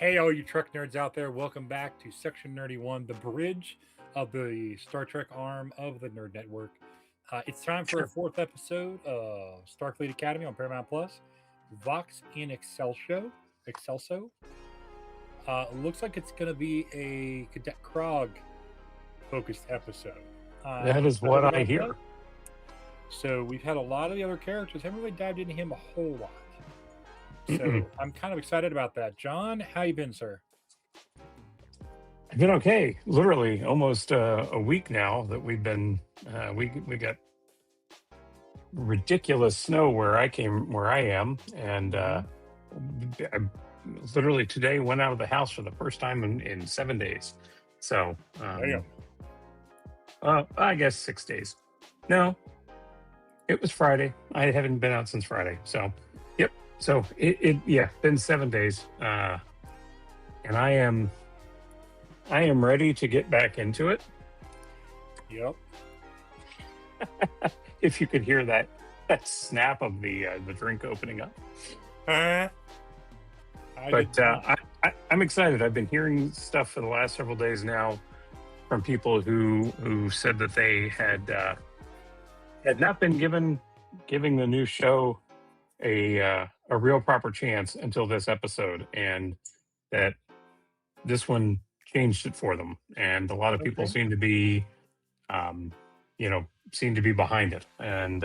Hey, all you truck nerds out there, welcome back to Section Nerdy 1, the bridge of the Star Trek arm of the Nerd Network. It's time for a Sure. fourth episode of Starfleet Academy on Paramount Plus, Vox In Excelso. Looks like it's going to be a Cadet Krog focused episode. That I'm is excited what I about that. hear. So we've had a lot of the other characters. Haven't really dived into him a whole lot. So I'm kind of excited about that. John, how you been, sir? I've been okay. Literally almost a week now that we've been we got ridiculous snow where I am, and I literally today went out of the house for the first time in 7 days. So Damn. I guess 6 days. No, it was Friday. I haven't been out since Friday. So yep. So it been 7 days, and I am ready to get back into it. Yep. If you could hear that snap of the drink opening up. I'm excited. I've been hearing stuff for the last several days now from people who said that they had not been giving the new show a real proper chance until this episode, and that this one changed it for them. And a lot of people Okay. seem to be behind it, and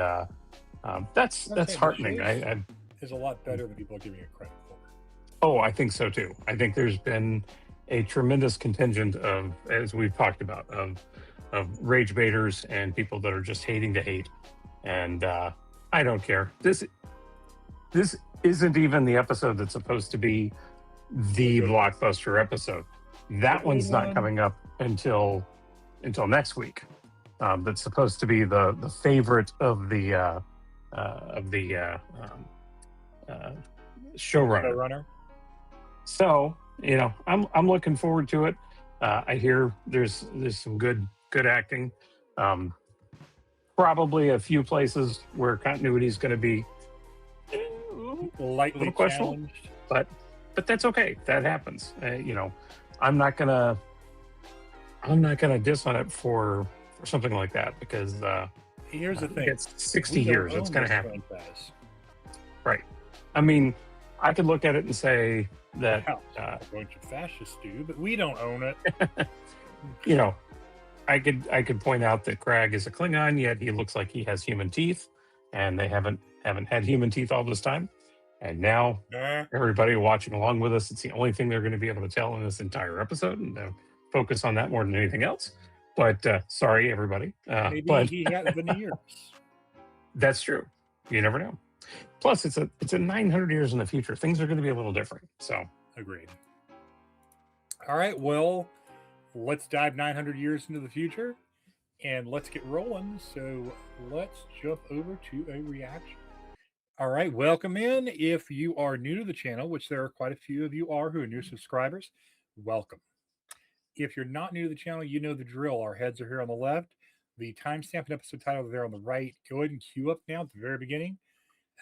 that's heartening. I is a lot better than people are giving it credit for. Oh, I think so too. I think there's been a tremendous contingent of, as we've talked about, of rage baiters and people that are just hating to hate. And I don't care. This isn't even the episode that's supposed to be the blockbuster episode. That one's not coming up until next week. That's supposed to be the favorite of the showrunner. So I'm looking forward to it. I hear there's some good acting. Probably a few places where continuity is going to be lightly challenged, but that's okay. That happens. I'm not gonna diss on it for something like that, because here's the thing: it's 60 years. It's going to happen. Franchise. Right. I mean, I could look at it and say that a bunch of fascists do, but we don't own it. I could point out that Crag is a Klingon, yet he looks like he has human teeth, and they haven't had human teeth all this time. And now everybody watching along with us, it's the only thing they're going to be able to tell in this entire episode, and focus on that more than anything else. But sorry, everybody. Maybe he has veneers. That's true. You never know. Plus, it's a 900 years in the future. Things are going to be a little different. So agreed. All right. Well, let's dive 900 years into the future, and let's get rolling. So let's jump over to a reaction. All right. Welcome in. If you are new to the channel, which there are quite a few of you are who are new subscribers, welcome. If you're not new to the channel, you know the drill. Our heads are here on the left. The timestamp and episode title are there on the right. Go ahead and queue up now at the very beginning.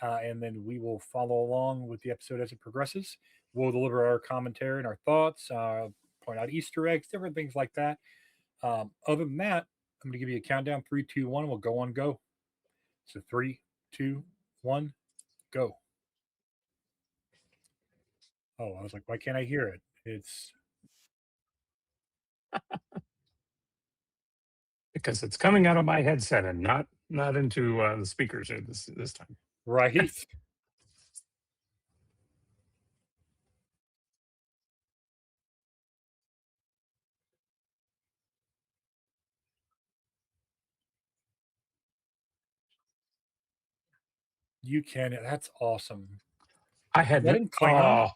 And then we will follow along with the episode as it progresses. We'll deliver our commentary and our thoughts, point out Easter eggs, different things like that. Other than that, I'm going to give you a countdown: 3, 2, 1. We'll go on go. So 3, 2, 1, go. Oh, I was like, why can't I hear it? It's because it's coming out of my headset and not into the speakers this time. right. You can. That's awesome. I had that Klingon?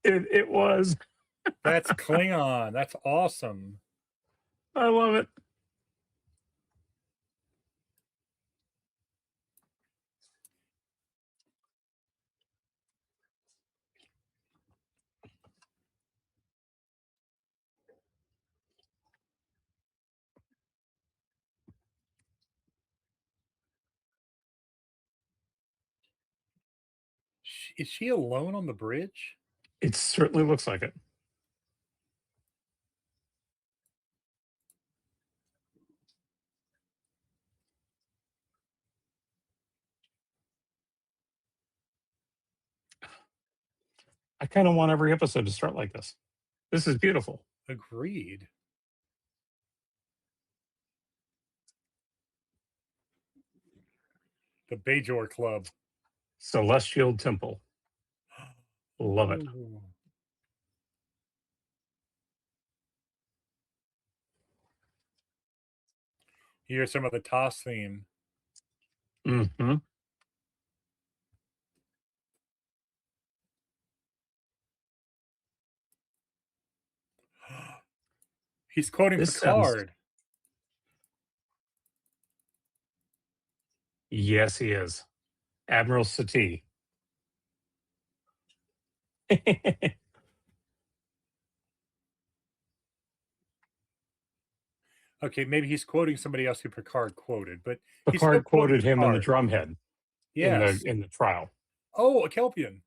It was. That's Klingon. That's awesome. I love it. Is she alone on the bridge? It certainly looks like it. I kind of want every episode to start like this. This is beautiful. Agreed. The Bajor Club. Celestial Temple. Love it. Ooh. Here's some of the toss theme. Mm-hmm. He's quoting This sounds. Picard. Yes, he is. Admiral Satie. Okay, maybe he's quoting somebody else who Picard quoted, but he's still Picard quoting quoted him in the Picard. drumhead Yes. in the trial. Oh, a Kelpian.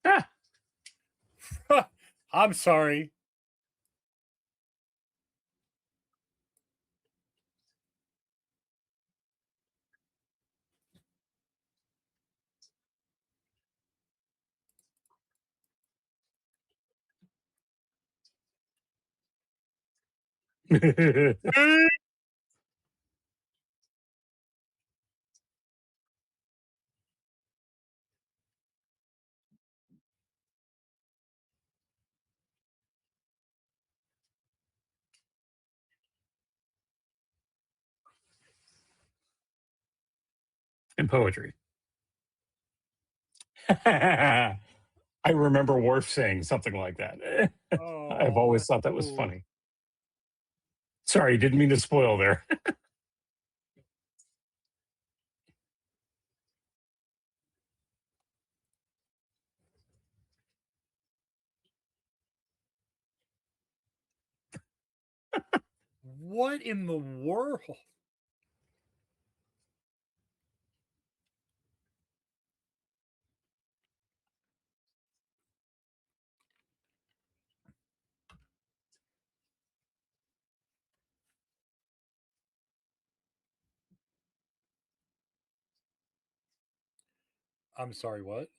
Ah, I'm sorry. in poetry. I remember Worf saying something like that. I've Oh, always that's thought that was cool. funny. Sorry, didn't mean to spoil there. What in the world? I'm sorry, what?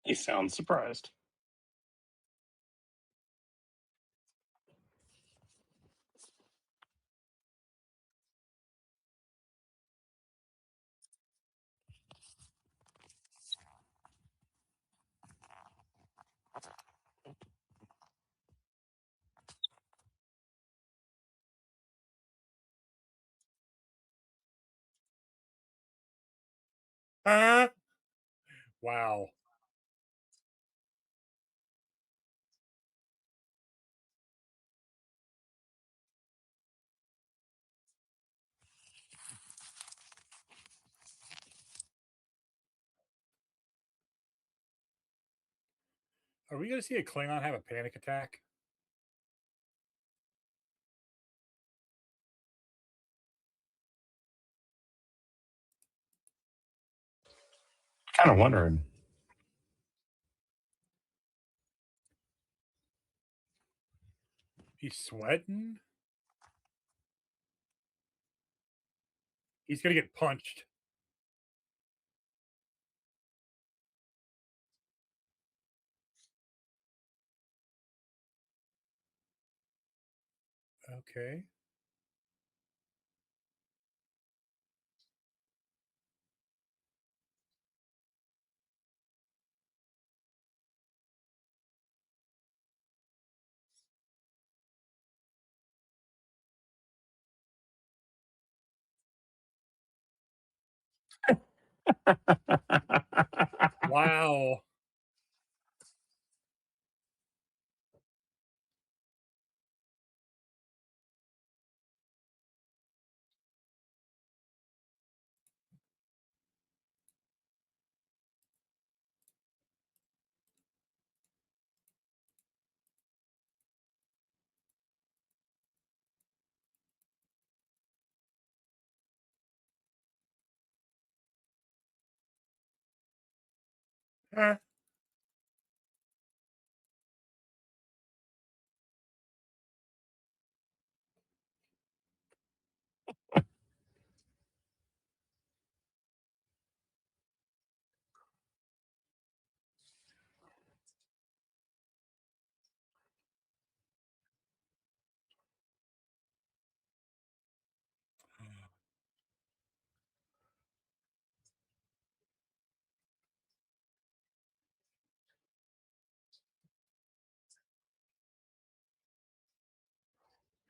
He sounds surprised. Huh? Wow. Are we going to see a Klingon have a panic attack? Kind of wondering. He's sweating. He's going to get punched. Okay. Wow. Eh.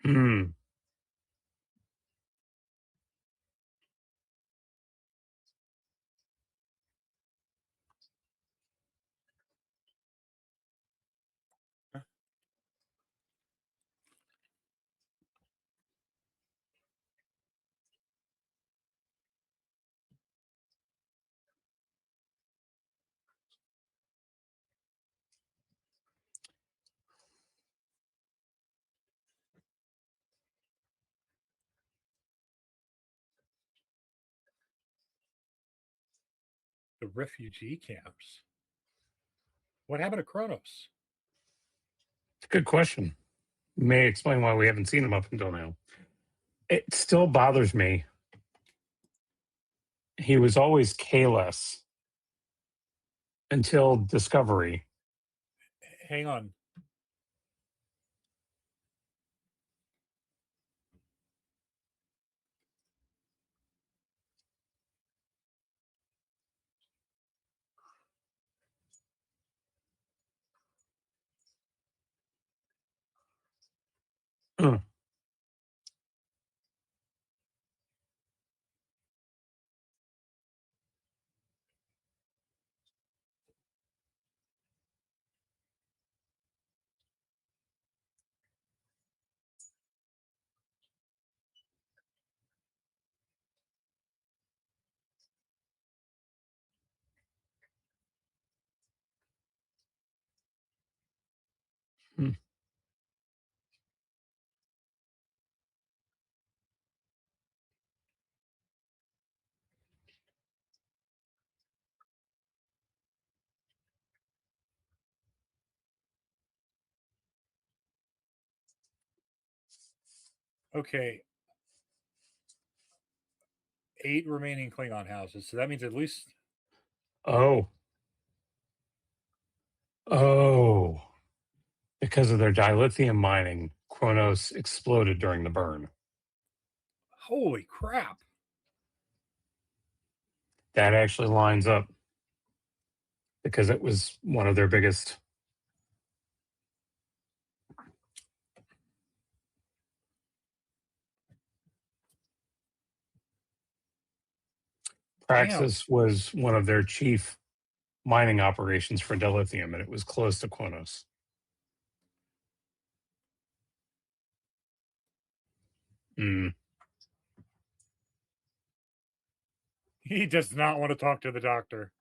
Hmm. The refugee camps. What happened to Kronos? Good question. May explain why we haven't seen him up until now. It still bothers me. He was always Kahless until Discovery. Hang on. Hmm. Hmm. Okay. 8 remaining Klingon houses. So that means at least Oh. Oh. Because of their dilithium mining, Kronos exploded during the burn. holy crap. That actually lines up because it was one of their biggest. Damn. Praxis was one of their chief mining operations for dilithium, and it was close to Kronos. Mm. He does not want to talk to the doctor.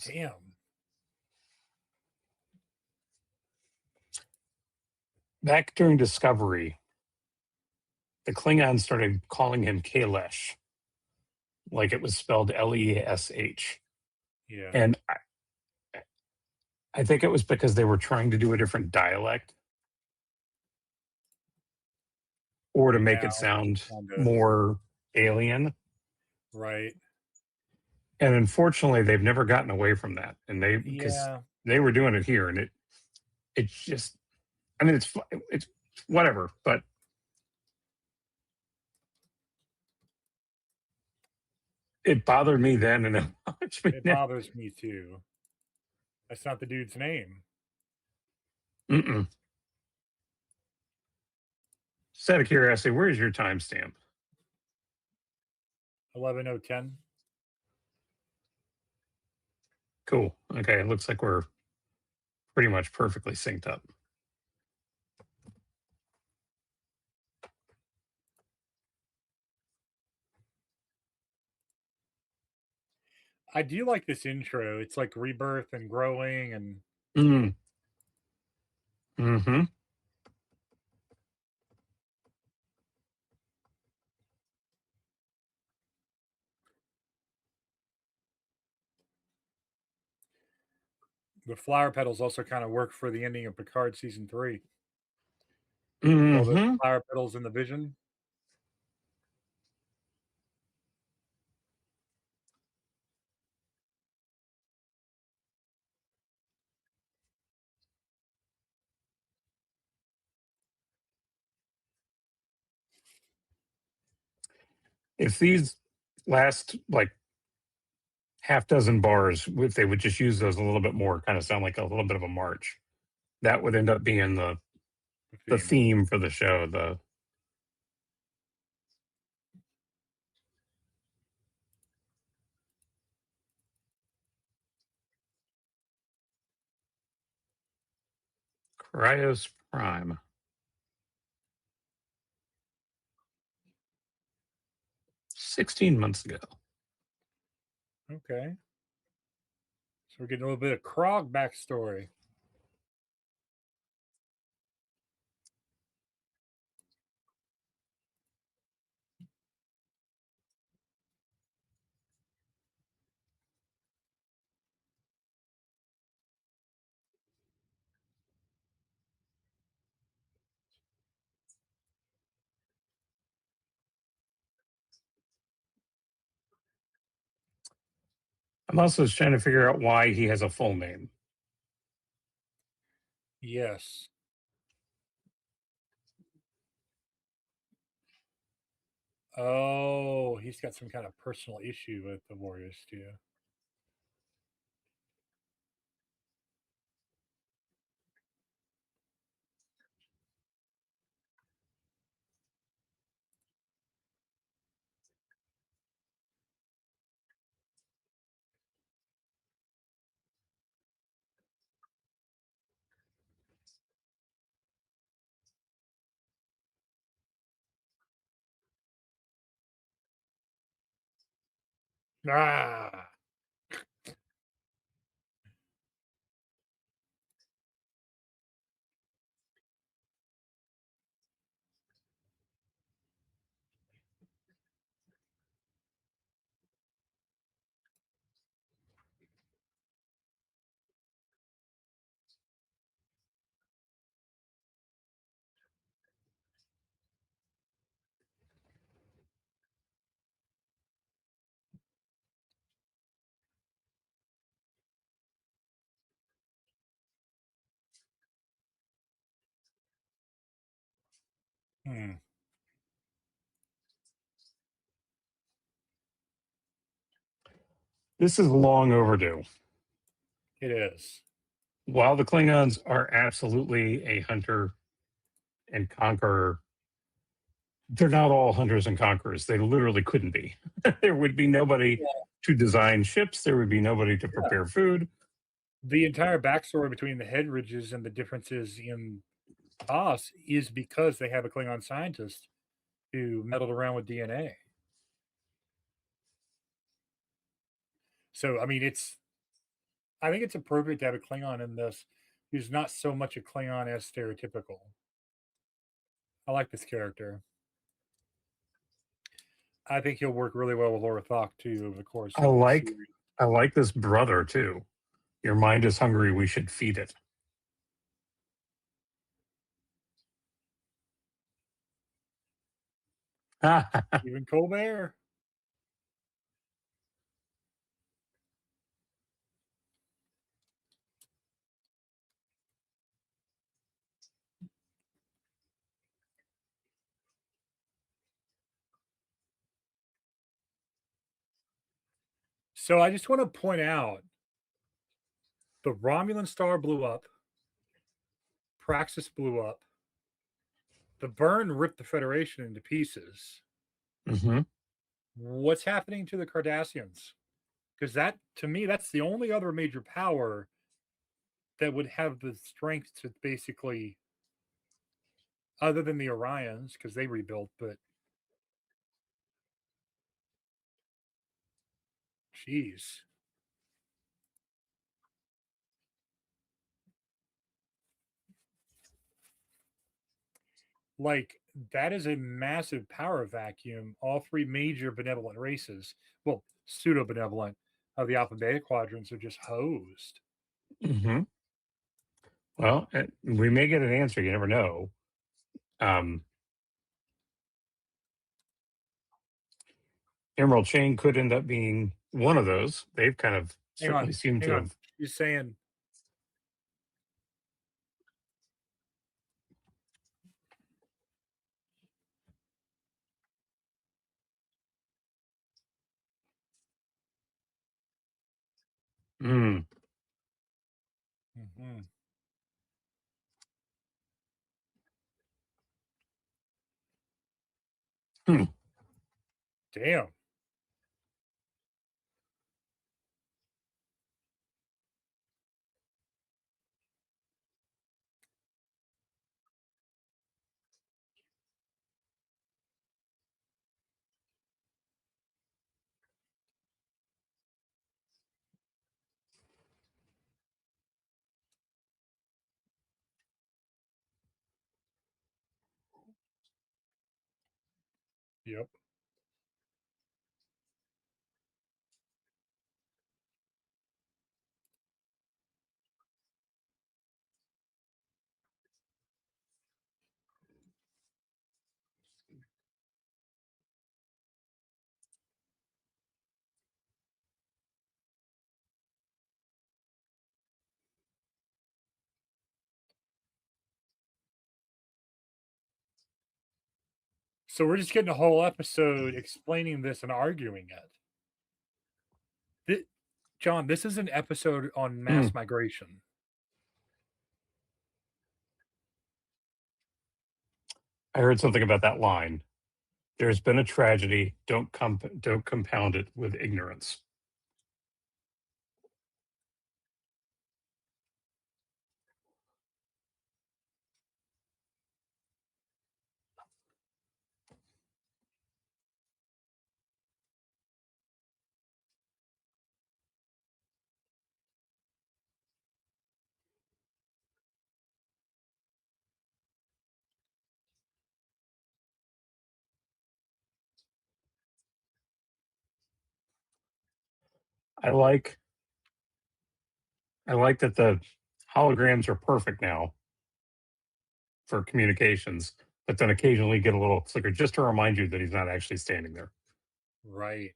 Damn. Back during Discovery, the Klingons started calling him Kalesh, like it was spelled Leash. Yeah. And I think it was because they were trying to do a different dialect or to And make now it sound on to more alien. right. And unfortunately, they've never gotten away from that. And because Yeah. they were doing it here, and it's just, I mean, it's whatever, but it bothered me then, and it bothers me It now. bothers me too. That's not the dude's name. Mm-mm. Just out of curiosity, where's your timestamp? 11:10. Cool. Okay, it looks like we're pretty much perfectly synced up. I do like this intro. It's like rebirth and growing, and Mm. Hmm. the flower petals also kind of work for the ending of Picard season 3. All those Hmm. flower petals in the vision. If these last like half dozen bars, if they would just use those a little bit more, kind of sound like a little bit of a march, that would end up being The the theme. theme for the show. The Cryos Prime. 16 months ago. Okay. So we're getting a little bit of Krog backstory. I'm also trying to figure out why he has a full name. Yes. Oh, he's got some kind of personal issue with the Warriors too. Ah. Hmm. This is long overdue. It is. While the Klingons are absolutely a hunter and conqueror, they're not all hunters and conquerors. They literally couldn't be. There would be nobody Well, to design ships. There would be nobody to yeah. prepare food. The entire backstory between the Headridges and the differences in us is because they have a Klingon scientist who meddled around with DNA. So, I mean, I think it's appropriate to have a Klingon in this who's not so much a Klingon as stereotypical. I like this character. I think he'll work really well with Laura Thok too over the course I of the like series. I like this brother too. Your mind is hungry. We should feed it. Even Colbert. So I just want to point out the Romulan star blew up, Praxis blew up, the burn ripped the Federation into pieces. Hmm. What's happening to the Cardassians? Because that, to me, that's the only other major power that would have the strength to basically, other than the Orions, because they rebuilt, but geez. Like, that is a massive power vacuum. All three major benevolent races, well, pseudo benevolent, of the Alpha Beta quadrants are just hosed. Hmm. Well, we may get an answer. You never know. Um, Emerald Chain could end up being one of those. They've kind of Hang on, certainly seemed hang to on. have. She's saying, Mm, mhm, hmm, damn. Yep. So we're just getting a whole episode explaining this and arguing it. John, this is an episode on hmm. mass migration. I heard something about that line. There's been a tragedy. Don't compound it with ignorance. I like I like that the holograms are perfect now for communications, but then occasionally get a little flicker just to remind you that he's not actually standing there. Right.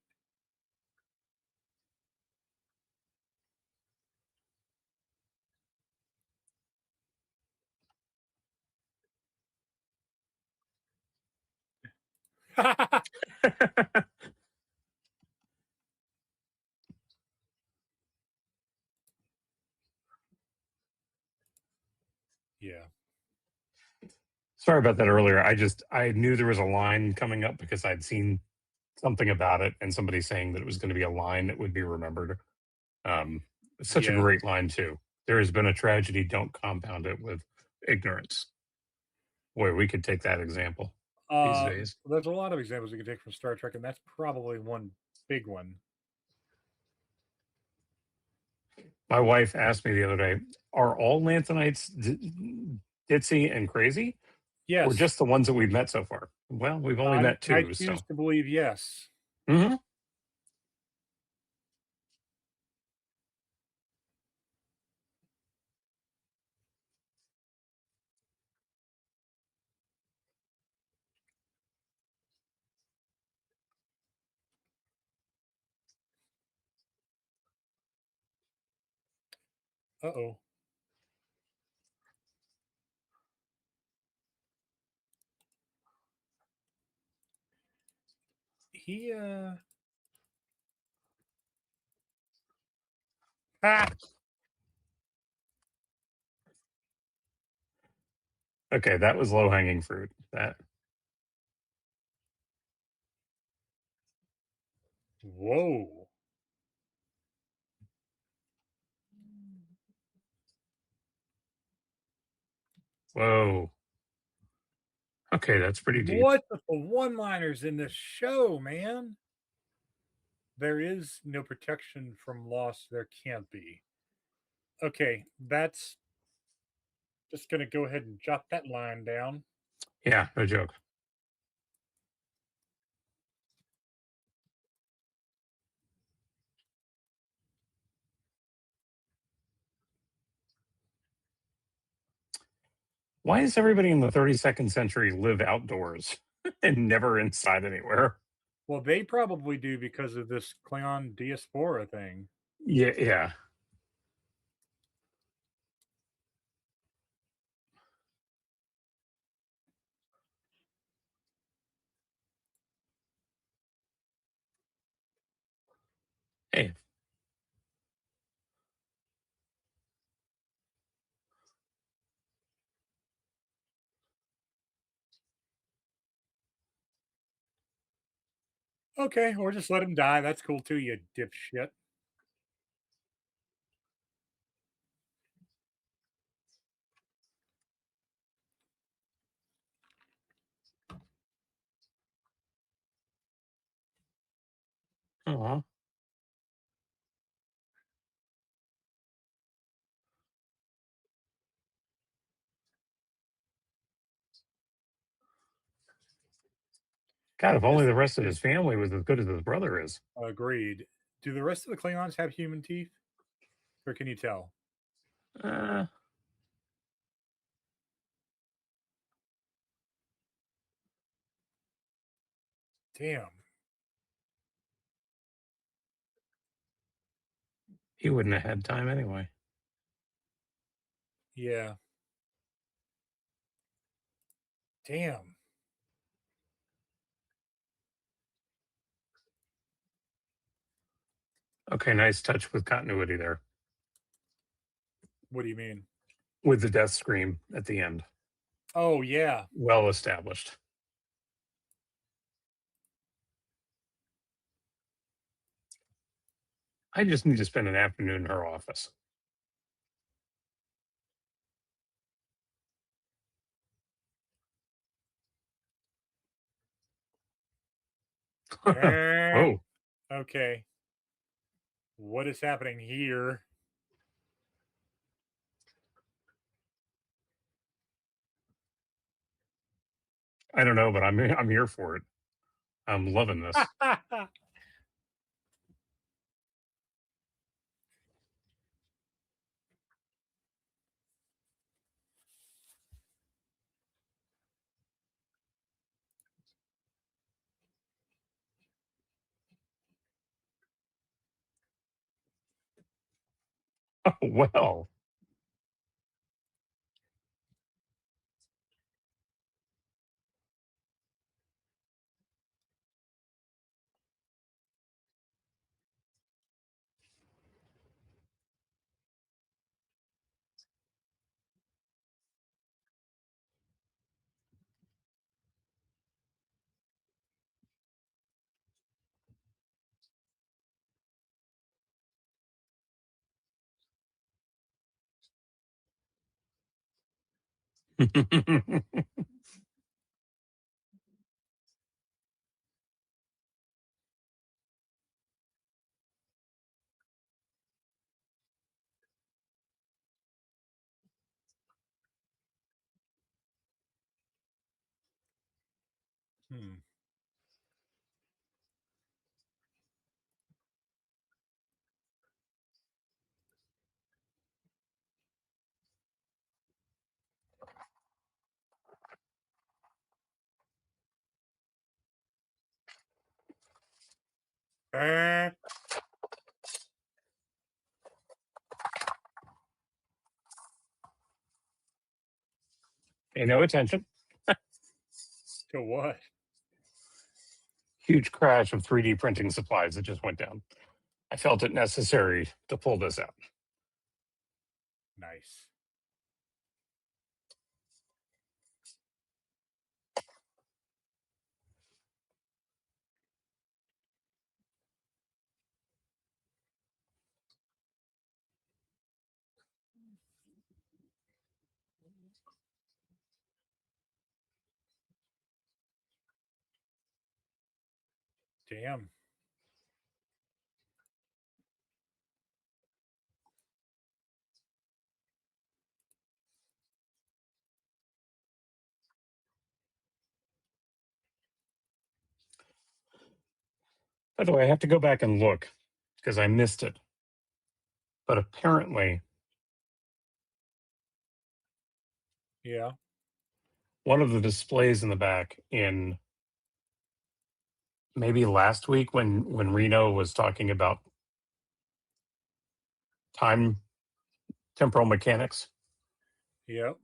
Yeah. Sorry about that earlier. I knew there was a line coming up because I'd seen something about it and somebody saying that it was going to be a line that would be remembered. It's such a Yeah. great line too. There has been a tragedy. Don't compound it with ignorance. Boy, we could take that example these days. There's a lot of examples we can take from Star Trek, and that's probably one big one. My wife asked me the other day, "Are all Lanthanites ditzy and crazy, or Yes, just the ones that we've met so far?" Well, we've only met I two, choose so. to believe yes. Mhm. Uh-oh. He, ah! Okay, that was low hanging fruit. that. Whoa. Whoa. Okay, that's pretty deep. What the one-liners in this show, man? There is no protection from loss. There can't be. Okay, that's just going to go ahead and jot that line down. Yeah, no joke. Why does everybody in the 32nd century live outdoors and never inside anywhere? Well, they probably do because of this Klingon diaspora thing. Yeah, yeah. Hey, Okay, or just let him die. That's cool too, you dipshit. aw. God, if only Is the rest of is his family was as good as his brother is. agreed. Do the rest of the Klingons have human teeth? Or can you tell? Uh, Damn. he wouldn't have had time anyway. Yeah. Damn. Okay, nice touch with continuity there What do you mean? with the death scream at the end. Oh, yeah. Well established. I just need to spend an afternoon in her office. Eh, Whoa. okay. What is happening here? I don't know, but I'm here for it. I'm loving this. Oh, well. Hmm. Eh, Pay no attention. to what? Huge crash of 3D printing supplies that just went down. I felt it necessary to pull this out. Nice. Damn. By the way, I have to go back and look because I missed it. But apparently, Yeah. one of the displays in the back in maybe last week when Reno was talking about time temporal mechanics, Yep.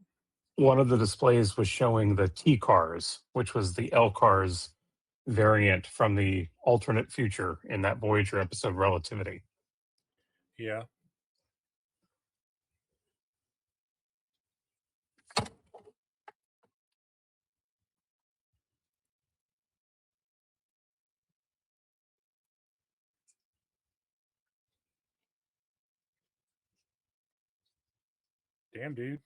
one of the displays was showing the T cars, which was the L cars variant from the alternate future in that Voyager episode Relativity. Yeah. Damn, dude.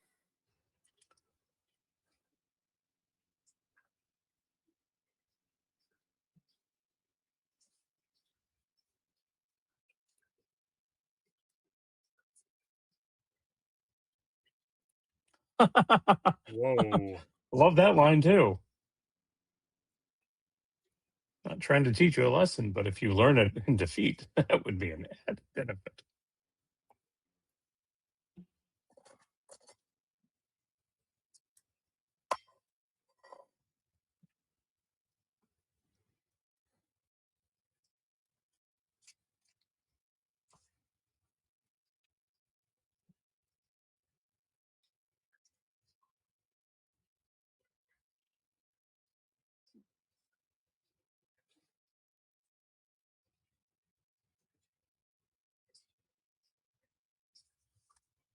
Whoa. Love that line too. Not trying to teach you a lesson, but if you learn it in defeat, that would be an added benefit.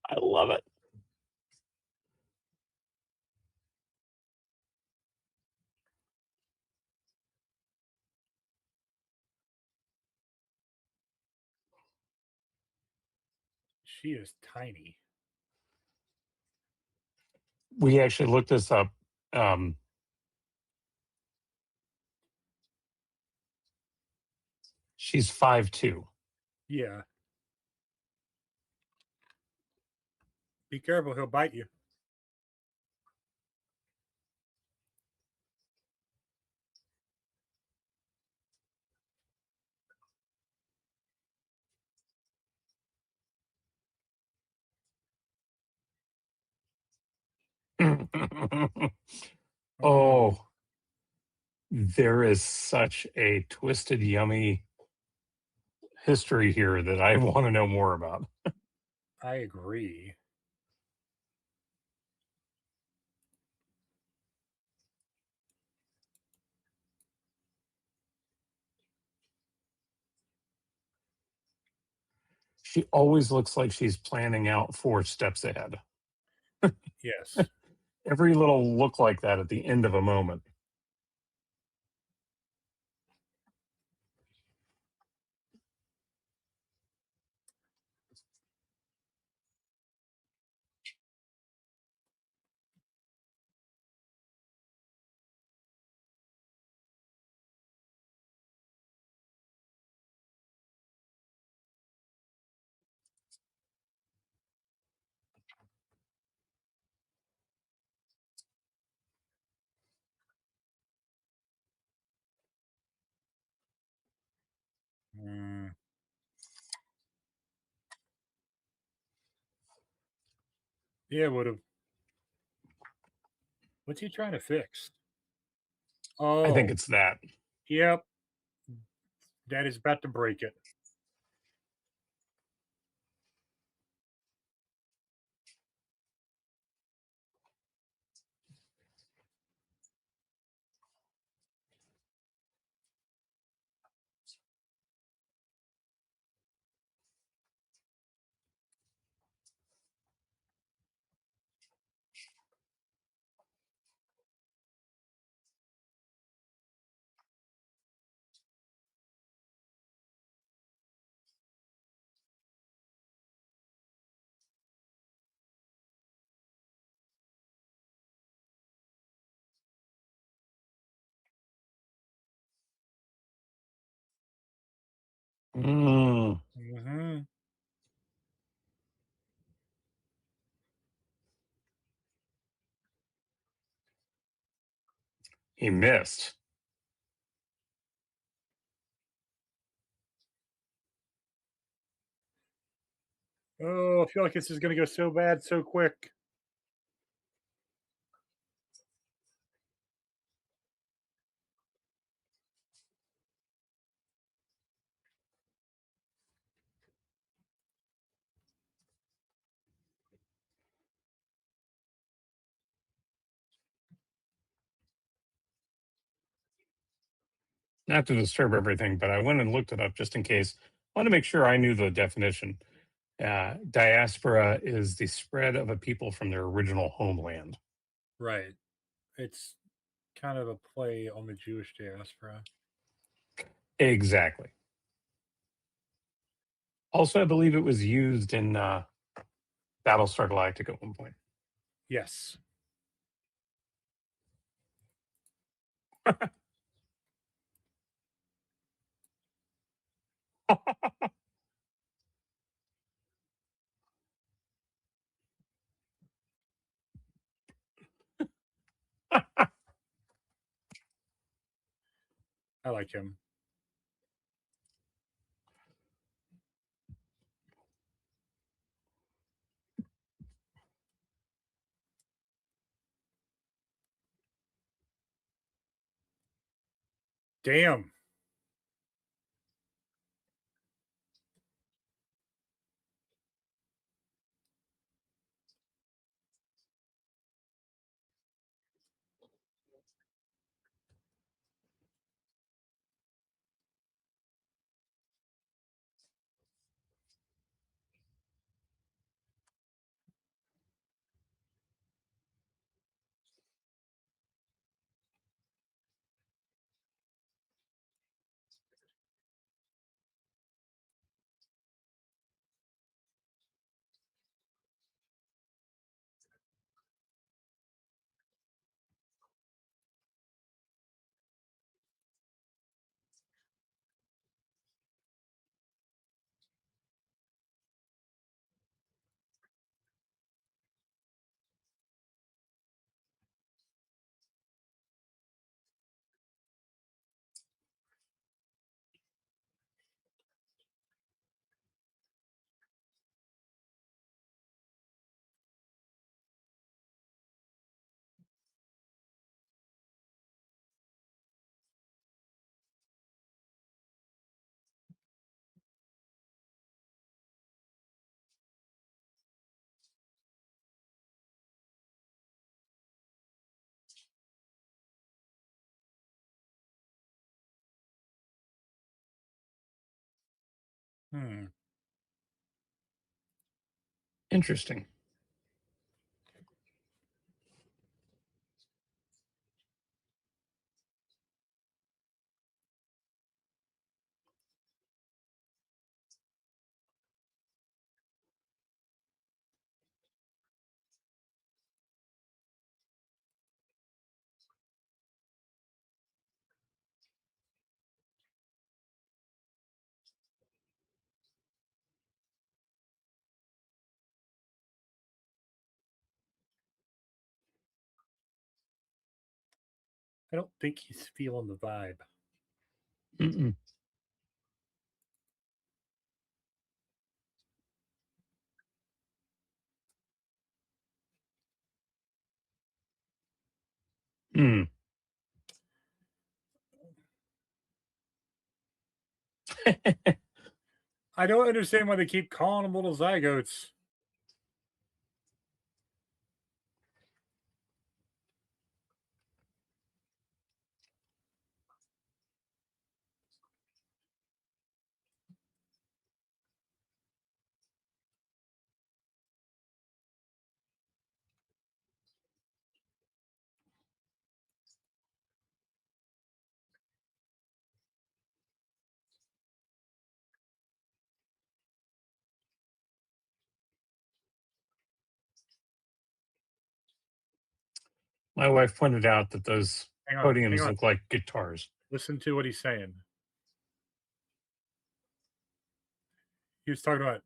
I love it. She is tiny. We actually looked this up. Um, she's 5'2". Yeah. Be careful, he'll bite you. Oh no. Oh, there is such a twisted, yummy history here that I want to know more about. I agree. She always looks like she's planning out 4 steps ahead. Yes. Every little look like that at the end of a moment. Mm. Yeah, would have. What's he trying to fix? I think Oh, it's that. yep. Dad is about to break it. Mm, Hmm. he missed. Oh, I feel like this is going to go so bad so quick. Not to disturb everything, but I went and looked it up just in case. I want to make sure I knew the definition. Diaspora is the spread of a people from their original homeland. Right. It's kind of a play on the Jewish diaspora. Exactly. Also, I believe it was used in Battlestar Galactica at one point. Yes. I like him. Damn. Hmm. Interesting. I don't think he's feeling the vibe. Mm-mm. Mm. I don't understand why they keep calling them little zygotes. My wife pointed out that those Hang on. Hang podiums on. look like guitars. Listen to what he's saying. He was talking about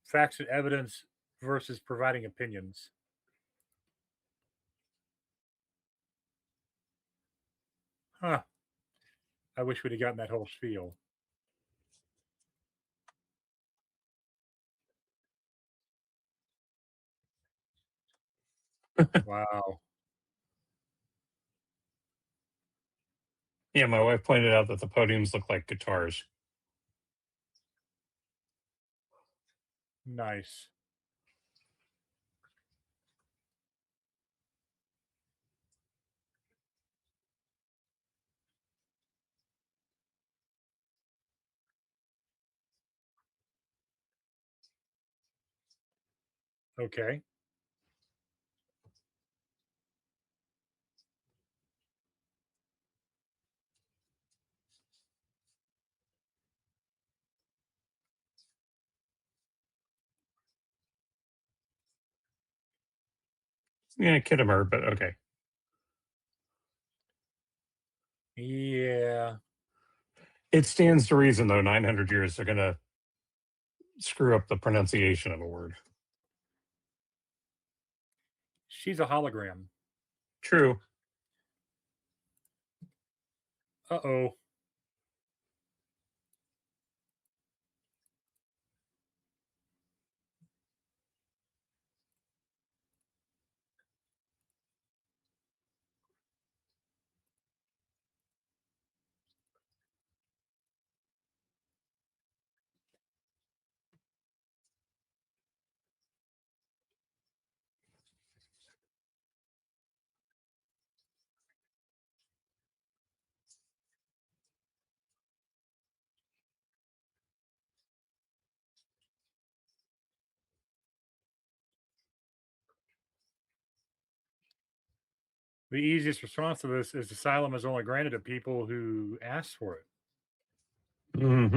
facts and evidence versus providing opinions. Huh. I wish we'd have gotten that whole spiel. Wow. Yeah, my wife pointed out that the podiums look like guitars. Nice. Okay. Yeah, Kittimer, but okay. Yeah. It stands to reason, though, 900 years, they're going to screw up the pronunciation of a word. She's a hologram. True. Uh oh. The easiest response to this is asylum is only granted to people who ask for it. Hmm.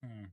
Hmm.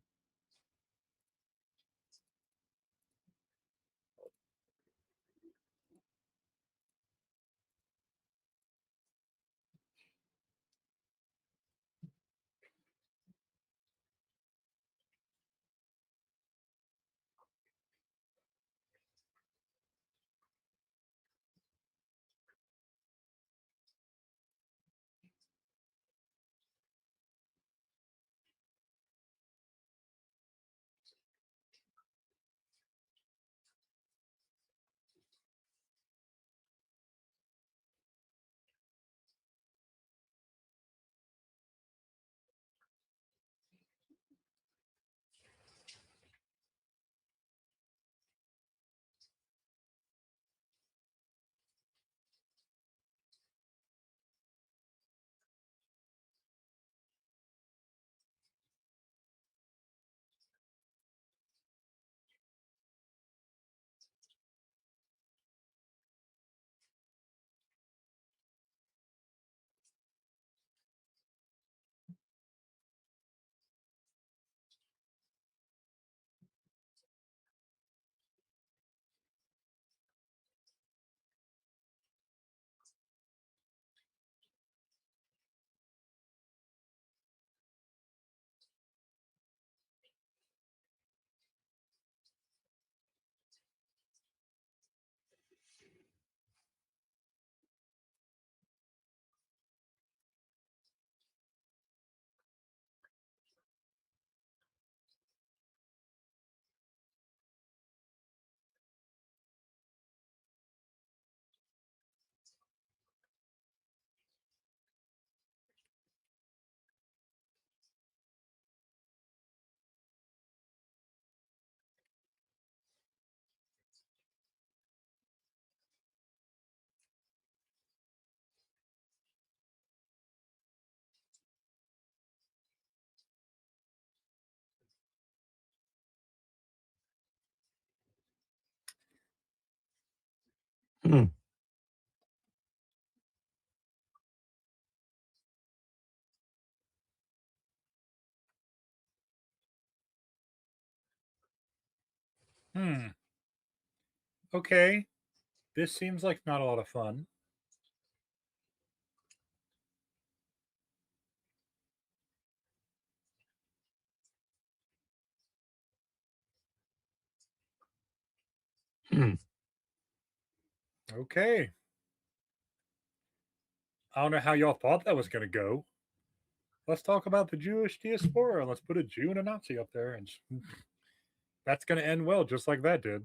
Hmm. Hmm. Okay. This seems like not a lot of fun. Hmm. Okay. I don't know how y'all thought that was going to go. Let's talk about the Jewish diaspora. Let's put a Jew and a Nazi up there, and that's going to end well, just like that did.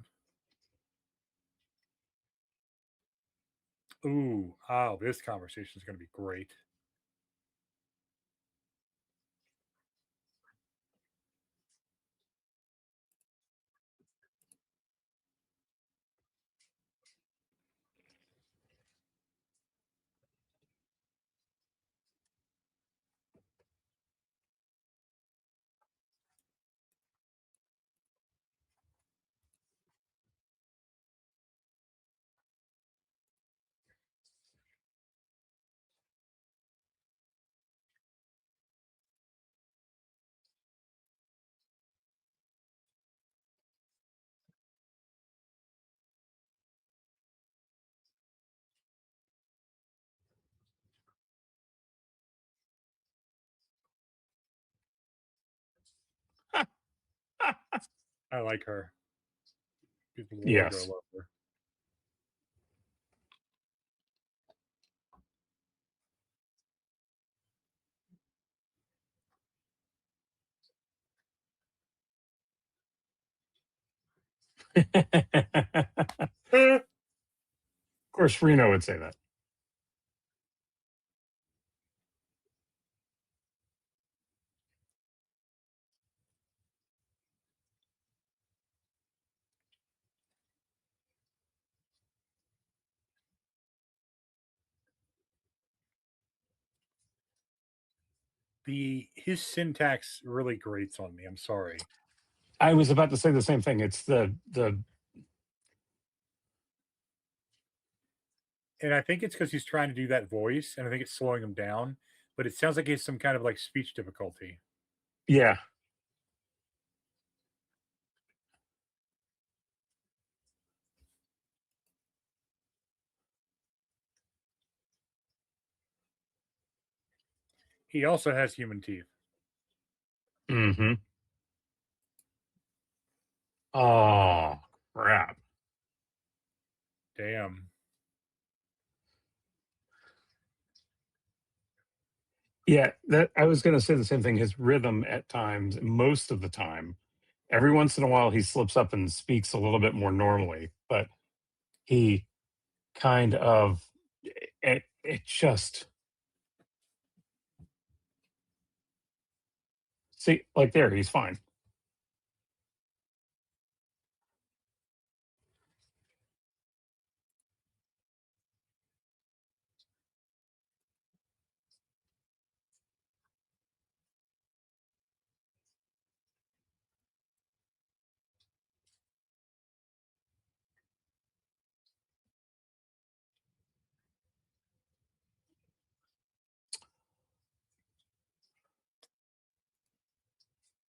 Ooh, oh, this conversation is going to be great. I like her. Good Lord, do I Yes. love her. Of Eh, course, Reno would say that. the his syntax really grates on me. I'm sorry. I was about to say the same thing. It's the And I think it's because he's trying to do that voice, and I think it's slowing him down. But it sounds like he has some kind of like speech difficulty. yeah. He also has human teeth. Hmm. Oh crap. Damn. Yeah, that I was going to say the same thing. His rhythm at times, most of the time, every once in a while, he slips up and speaks a little bit more normally, but he kind of it just see like there he's fine.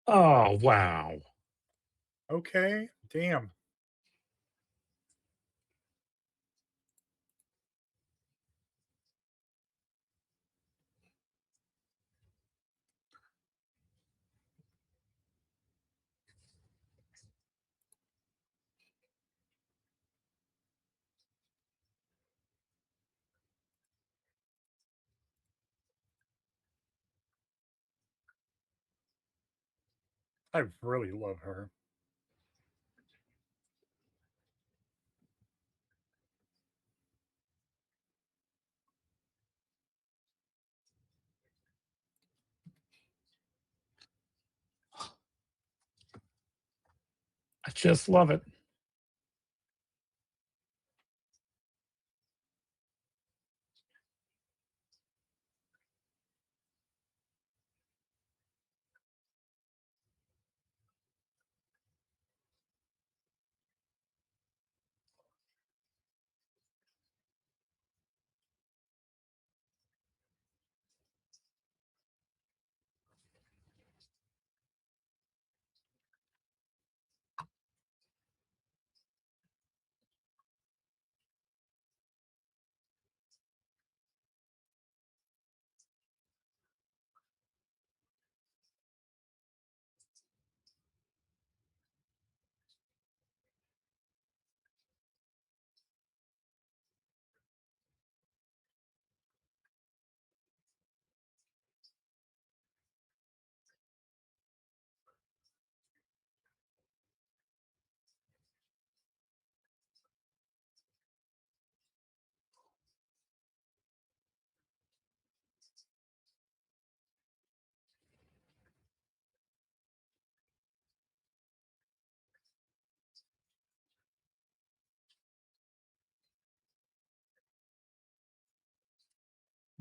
Oh wow. Okay. Damn. I really love her. I just love it.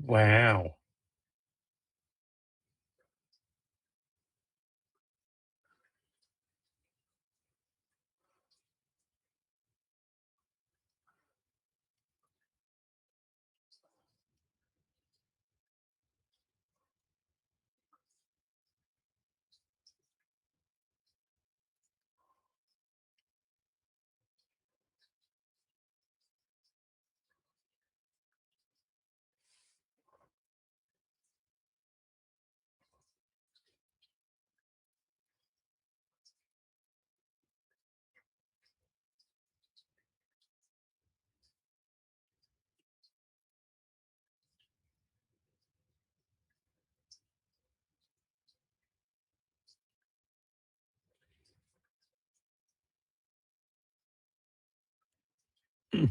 Wow. Hmm.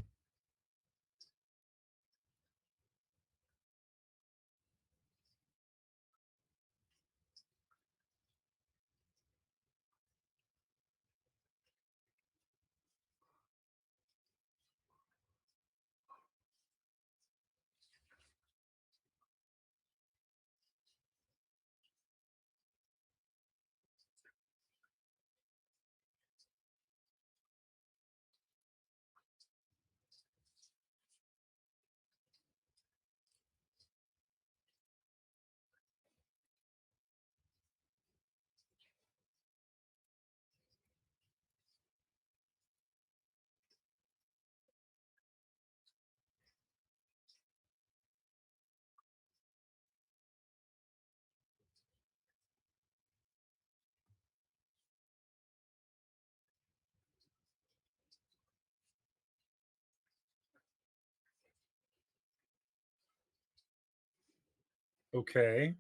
Okay.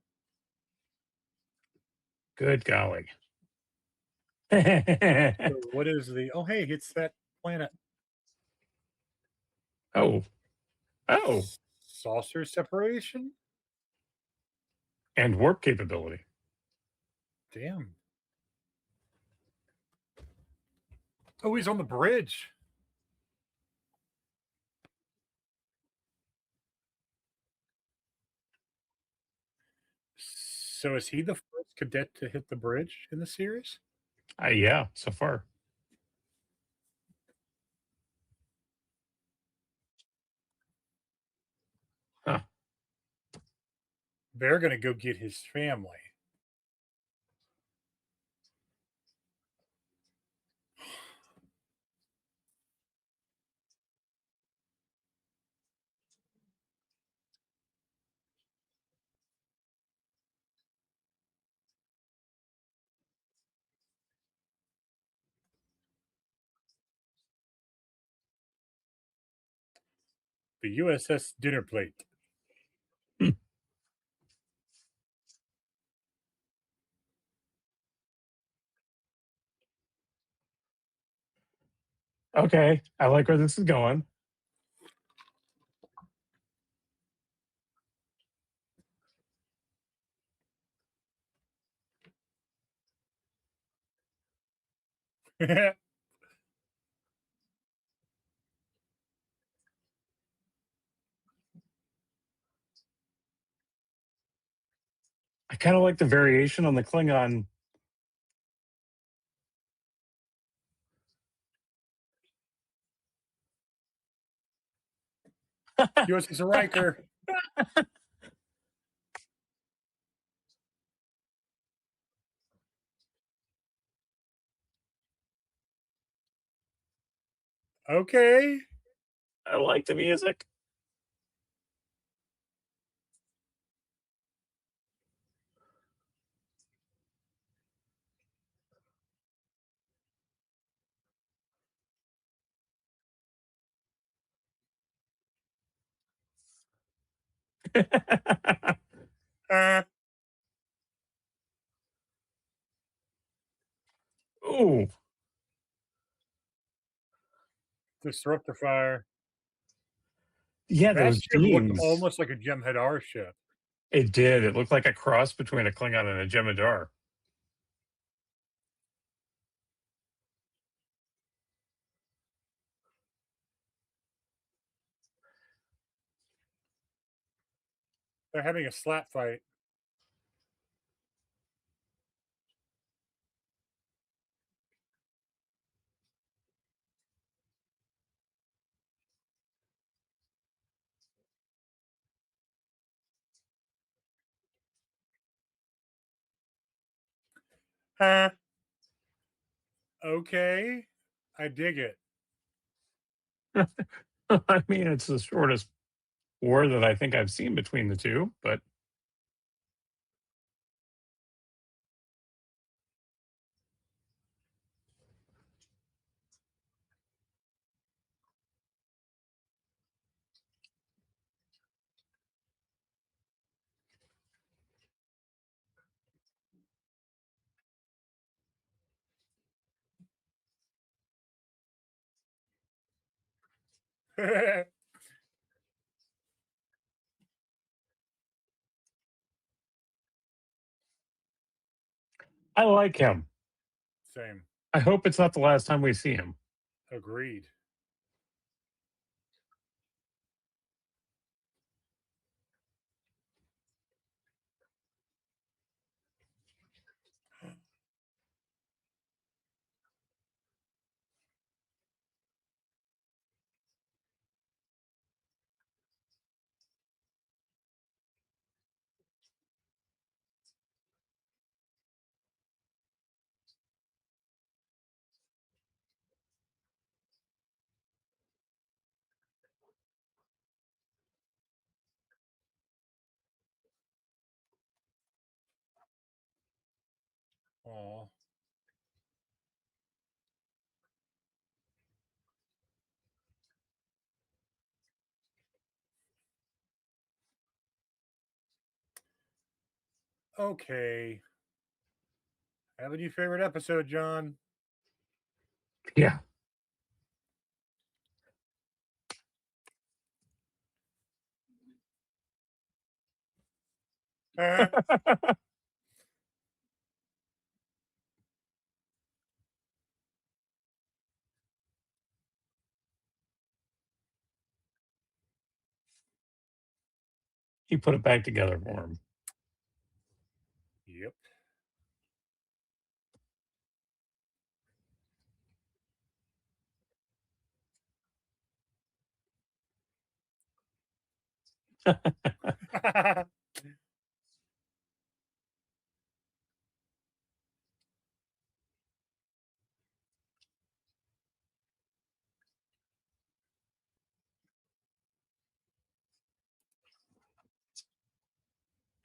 Good golly. So what is the oh hey, it's that planet Oh, oh, saucer separation? and warp capability. Damn. Oh, he's on the bridge. So is he the first cadet to hit the bridge in the series? Yeah, so far. Huh. They're gonna go get his family. The USS dinner plate. Hmm. Okay, I like where this is going. I kind of like the variation on the Klingon. USS Riker. Okay. I like the music. Uh, Ooh, disruptor fire. yeah, That those ship looked beams. almost like a Jem'Hadar ship. It did. It looked like a cross between a Klingon and a Jemadar. They're having a slap fight. Huh? Okay. I dig it. I mean, it's the shortest war that I think I've seen between the two, but I like him. Same. I hope it's not the last time we see him. Agreed. Aw. Okay. Have a new favorite episode, John. Yeah. He put it back together for him. Yep.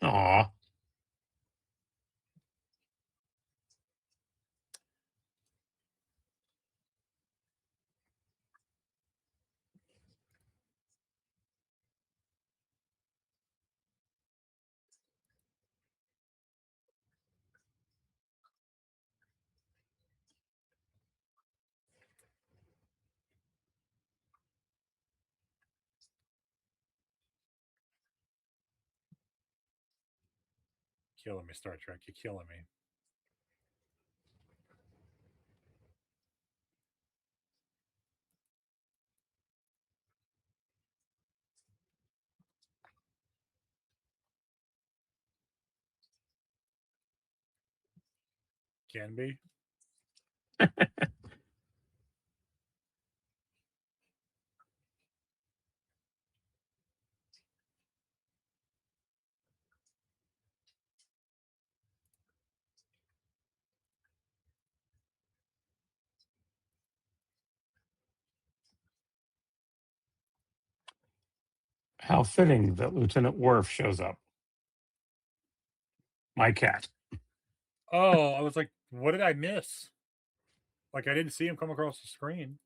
Aw. Killing me, Star Trek. You're killing me. Can be. How fitting that Lieutenant Worf shows up. My cat. Oh, I was like, what did I miss? Like, I didn't see him come across the screen.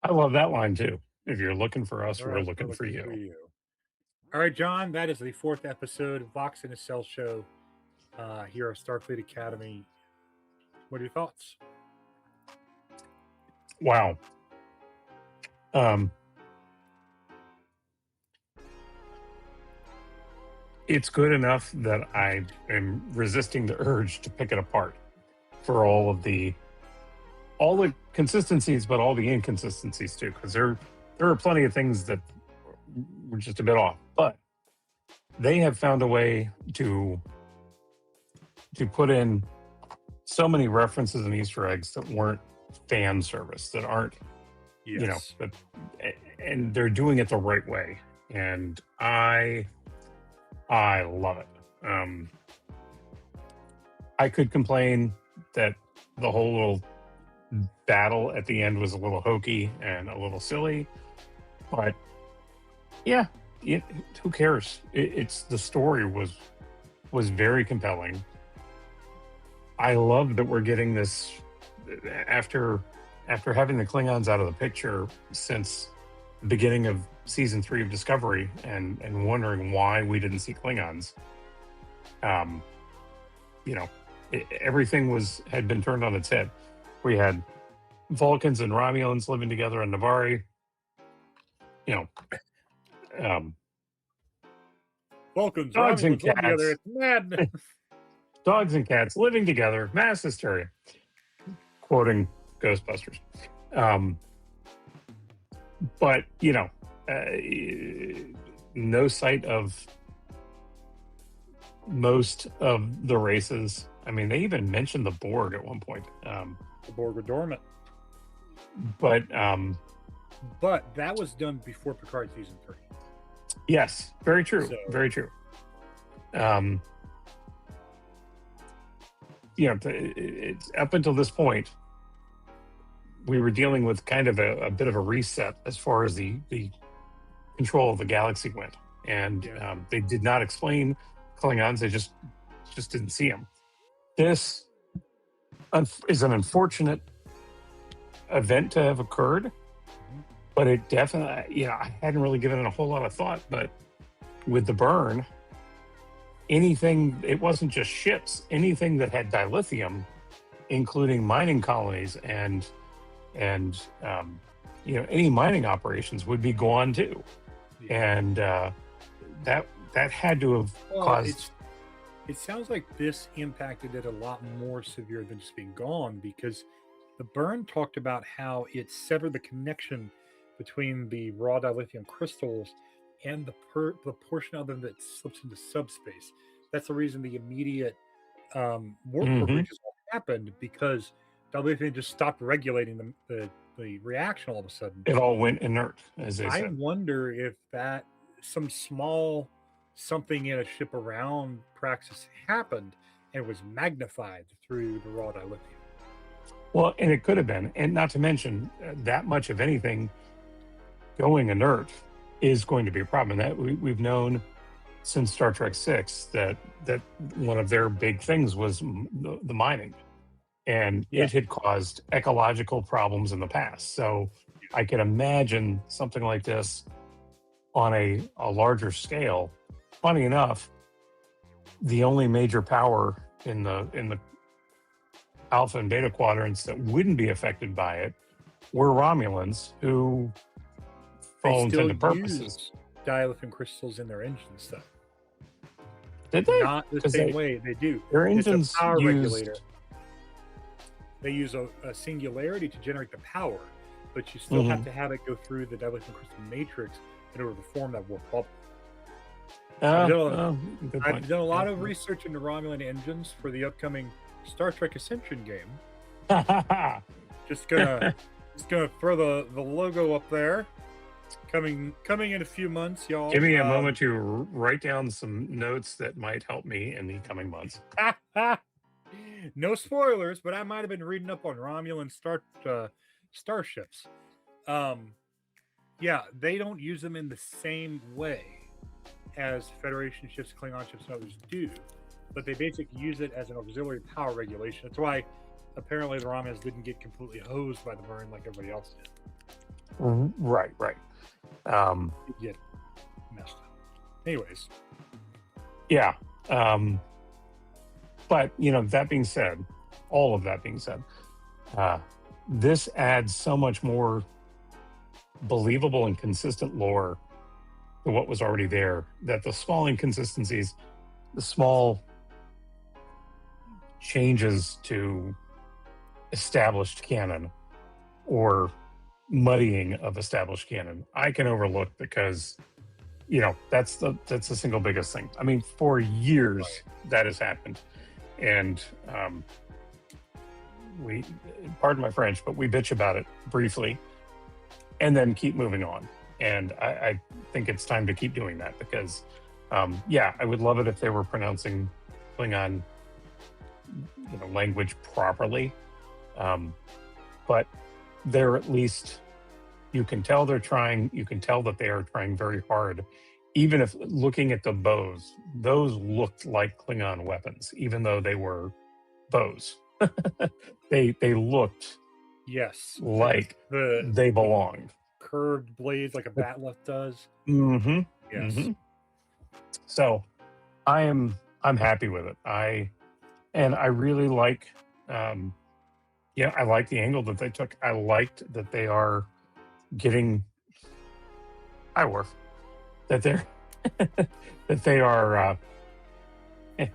I love that line too. If you're looking for us, Or we're else we're looking for looking you. for you. All right, John, that is the fourth episode of Vox In Excelso here at Starfleet Academy. What are your thoughts? Wow. Um, it's good enough that I am resisting the urge to pick it apart for all the consistencies, but all the inconsistencies too, because there are plenty of things that were just a bit off. But they have found a way to put in so many references and Easter eggs that weren't fan service, that aren't, Yes. and they're doing it the right way, and I love it. I could complain that the whole little battle at the end was a little hokey and a little silly, but yeah, who cares? It's the story was very compelling. I love that we're getting this after having the Klingons out of the picture since the beginning of season 3 of Discovery, and wondering why we didn't see Klingons. Everything had been turned on its head. We had Vulcans and Romulans living together on Navari. Vulcans, Dogs and Romulans live together. cats. It's madness. Dogs and cats living together, mass hysteria. Quoting Ghostbusters. But no sight of most of the races. I mean, they even mentioned the Borg at one point. The Borg were dormant. But that was done before Picard season 3. yes, very true. So- Very true. It's up until this point, we were dealing with kind of a bit of a reset as far as the control of the galaxy went, and they did not explain Klingons. They just didn't see them. This is an unfortunate event to have occurred, but it definitely, I hadn't really given it a whole lot of thought, but with the burn, it wasn't just ships, anything that had dilithium, including mining colonies and any mining operations would be gone too. And that had to have caused. It sounds like this impacted it a lot more severe than just being gone, because the burn talked about how it severed the connection between the raw dilithium crystals and the portion of them that slips into subspace. That's the reason the immediate warp core breaches happened, because dilithium just stopped regulating the reaction all of a sudden. It all went inert, as they said. I wonder if that some small something in a ship around Praxis happened and was magnified through the raw dilithium. Well, and it could have been, and not to mention that much of anything going inert is going to be a problem. That we've known since Star Trek VI that one of their big things was the mining, and it had caused ecological problems in the past. So I can imagine something like this on a larger scale. Funny enough, the only major power in the Alpha and Beta quadrants that wouldn't be affected by it were Romulans, who, for all intents and purposes, dilithium crystals in their engines, though. Did they? Not the same way they do. Their engines it's a power used... regulator. They use a singularity to generate the power, but you still have to have it go through the dilithium crystal matrix in order to form that warp bubble. I've done a lot of research into Romulan engines for the upcoming Star Trek Ascension game. just gonna throw the logo up there. Coming in a few months, y'all. Give me a moment to write down some notes that might help me in the coming months. No spoilers, but I might have been reading up on Romulan starships. They don't use them in the same way as Federation ships, Klingon ships, and others do, but they basically use it as an auxiliary power regulation. That's why apparently the Romulans didn't get completely hosed by the burn like everybody else did. Right. It get messed up. Anyways. Yeah. But, that being said, all of that being said, this adds so much more believable and consistent lore to what was already there, that the small inconsistencies, the small changes to established canon or muddying of established canon, I can overlook because that's the single biggest thing. I mean, for years that has happened, and we, pardon my French, but we bitch about it briefly and then keep moving on. And I think it's time to keep doing that because, I would love it if they were pronouncing Klingon, language properly. But they're at least, you can tell they're trying. You can tell that they are trying very hard. Even if looking at the bows, those looked like Klingon weapons, even though they were bows. they looked Yes, like they belonged. Curved blades like a bat'leth does. Mm-hmm. Yes. Mm-hmm. So I'm happy with it. I really like I like the angle that they took. I liked that they are getting that they're that they are hey,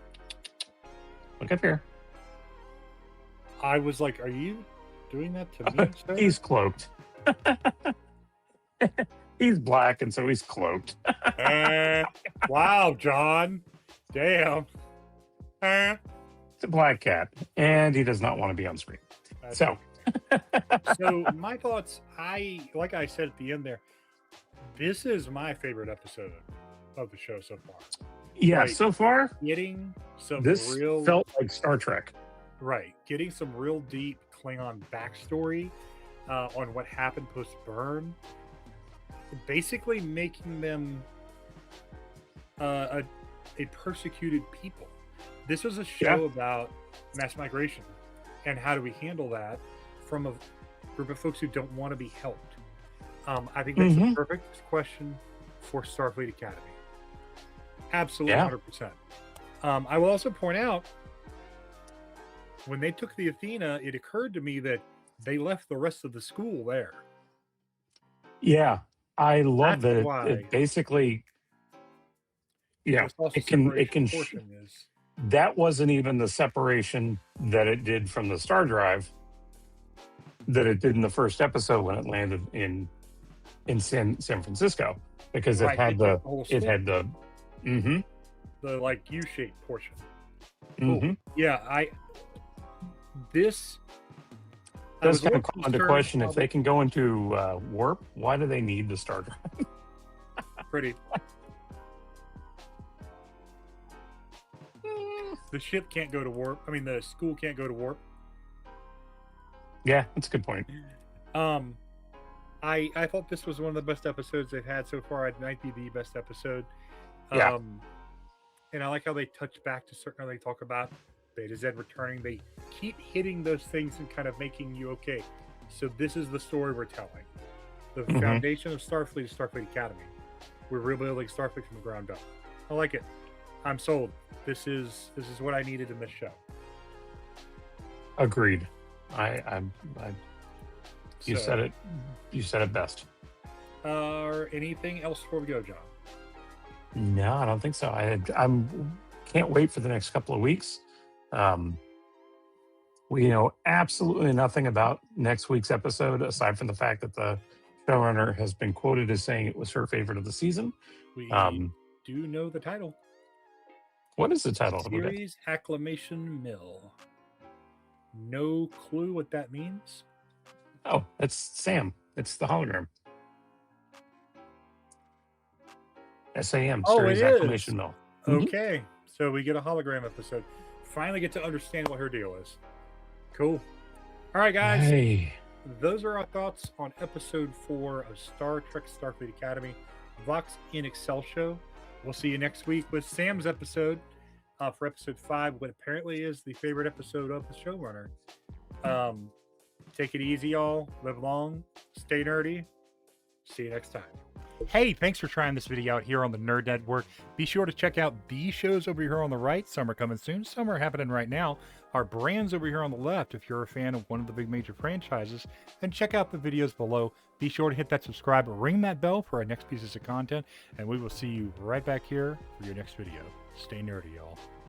look up here. I was like, are you doing that to me, sir? He's cloaked. He's black, and so he's cloaked. Wow, John. Damn. It's a black cat, and he does not want to be on screen. So my thoughts, like I said at the end there, this is my favorite episode of the show so far. Yeah, so far, getting some this real felt like Star Trek. Right. Getting some real deep Klingon backstory on what happened post-burn. Basically making them a persecuted people. This was a show about mass migration and how do we handle that from a group of folks who don't want to be helped. I think that's the perfect question for Starfleet Academy. Absolutely, 100%. I will also point out, when they took the Athena, it occurred to me that they left the rest of the school there. Yeah, I love that it basically. Yeah, it can. That wasn't even the separation that it did from the star drive that it did in the first episode when it landed in San Francisco, because it had the like U-shaped portion. Cool. Yeah, this does kind of call into question if they can go into warp. Why do they need the star drive? Pretty. The ship can't go to warp. I mean, the school can't go to warp. Yeah, that's a good point. I thought this was one of the best episodes they've had so far. It might be the best episode. Yeah. And I like how they touch back to certain, they talk about Beta Z returning. They keep hitting those things and kind of making you okay. So this is the story we're telling. The foundation of Starfleet is Starfleet Academy. We're rebuilding Starfleet from the ground up. I like it. I'm sold. This is what I needed in this show. Agreed. You said it. You said it best. Anything else before we go, John? No, I don't think so. I'm can't wait for the next couple of weeks. We know absolutely nothing about next week's episode, aside from the fact that the showrunner has been quoted as saying it was her favorite of the season. We do know the title. What is the title? Series Acclamation Mill. No clue what that means. Oh, it's Sam. It's the hologram. SAM. Series Acclamation Mill. Okay, so we get a hologram episode. Finally get to understand what her deal is. Cool. All right, guys. Hey. Those are our thoughts on episode 4 of Star Trek Starfleet Academy, Vox In Excelso. We'll see you next week with Sam's episode for episode 5, what apparently is the favorite episode of the showrunner. Take it easy, y'all. Live long. Stay nerdy. See you next time. Hey, thanks for trying this video out here on the Nerd Network. Be sure to check out these shows over here on the right. Some are coming soon, some are happening right now. Our brands over here on the left, if you're a fan of one of the big major franchises, and check out the videos below. Be sure to hit that subscribe, ring that bell for our next pieces of content, and we will see you right back here for your next video. Stay nerdy, y'all.